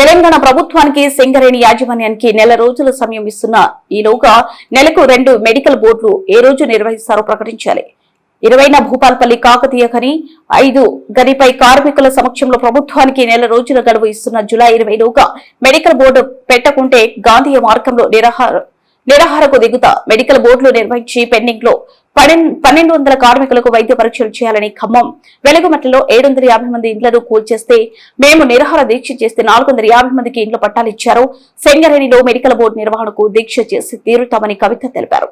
తెలంగాణ ప్రభుత్వానికి సింగరేణి యాజమాన్యానికి నెల రోజుల సమయం ఇస్తున్న ఈలోగా నెలకు 2 మెడికల్ బోర్డులు ఏ రోజు నిర్వహిస్తారో ప్రకటించాలి. 20న భూపాల్పల్లి కాకతీయ ఖని 5 గనిపై కార్మికుల సమక్షంలో ప్రభుత్వానికి నెల రోజుల గడువు ఇస్తున్న జూలై 20లోగా మెడికల్ బోర్డు పెట్టకుంటే గాంధీ మార్గంలో నిరాహారకు దిగుతా. మెడికల్ బోర్డులు నిర్వహించి పెండింగ్ లో 1200 కార్మికులకు వైద్య పరీక్షలు చేయాలని ఖమ్మం వెలుగుమట్లలో 750 మంది ఇండ్లను కూల్చేస్తే మేము నిరాహార దీక్ష చేస్తే 450 మందికి ఇండ్ల పట్టాలిచ్చారు. సింగరేణిలో మెడికల్ బోర్డు నిర్వహణకు దీక్ష చేసి తీరుతామని కవిత తెలిపారు.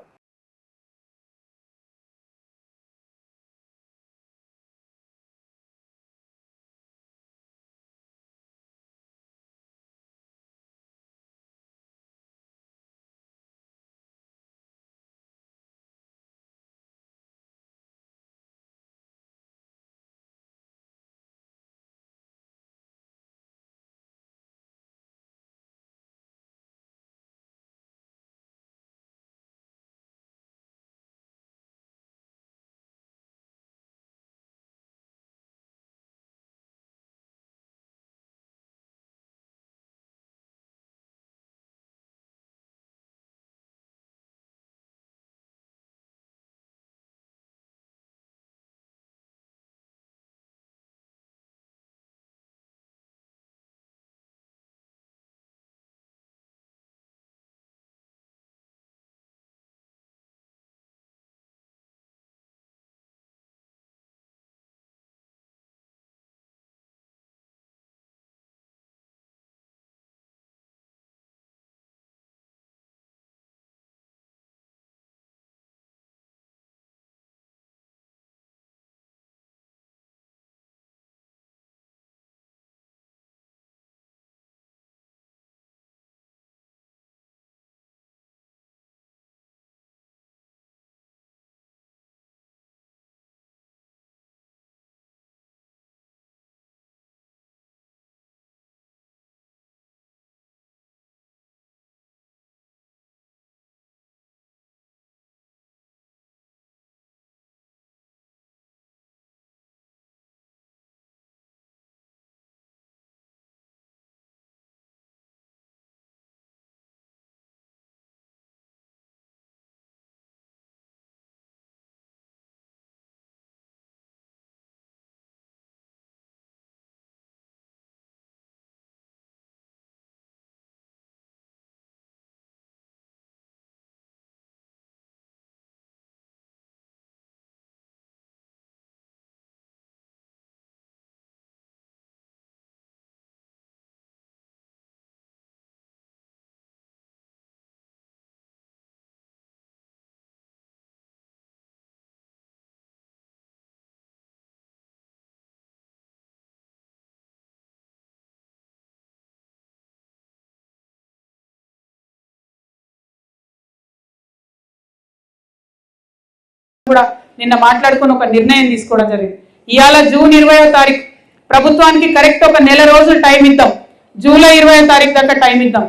కూడా నిన్న మాట్లాడుకుని ఒక నిర్ణయం తీసుకోవడం జరిగింది. ఇవాళ జూన్ 20వ తారీఖు ప్రభుత్వానికి కరెక్ట్ ఒక నెల రోజులు టైం ఇద్దాం. జూలై 20వ తారీఖు దాకా టైం ఇద్దాం.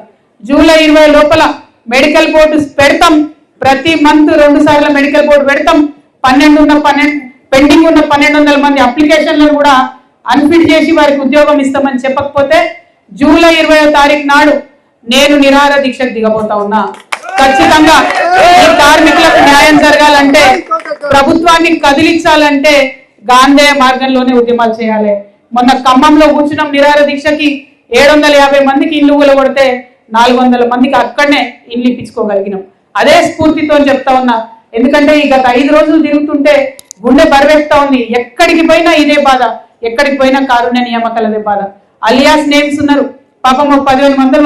జూలై 20 లోపల మెడికల్ బోర్డు పెడతాం. ప్రతి మంత్ 2 సార్లు మెడికల్ బోర్డు పెడతాం. పెండింగ్ ఉన్న 1200 మంది అప్లికేషన్లను కూడా అన్ఫిట్ చేసి వారికి ఉద్యోగం ఇస్తామని చెప్పకపోతే జూలై 20వ తారీఖు నాడు నేను నిరాహార దీక్షకు దిగబోతా ఉన్నా. ఖచ్చితంగా ఈ కార్మికులకు న్యాయం జరగాలంటే, ప్రభుత్వాన్ని కదిలించాలంటే గాంధీ మార్గంలోనే ఉద్యమాలు చేయాలి. మొన్న ఖమ్మంలో కూర్చున్నాం నిరాహార దీక్షకి. 750 మందికి ఇల్లు కూలగొడితే 400 మందికి అక్కడనే ఇల్లు ఇప్పించుకోగలిగినాం. అదే స్ఫూర్తితో చెప్తా ఉన్నా. ఎందుకంటే ఈ గత 5 రోజులు తిరుగుతుంటే గుండె బరివేస్తా ఉంది. ఎక్కడికి పోయినా ఇదే బాధ, ఎక్కడికి పోయినా కారుణ్య నియామకాలదే బాధ. అలియాస్ నేమ్స్ ఉన్నారు పాపం. 10,000 మంది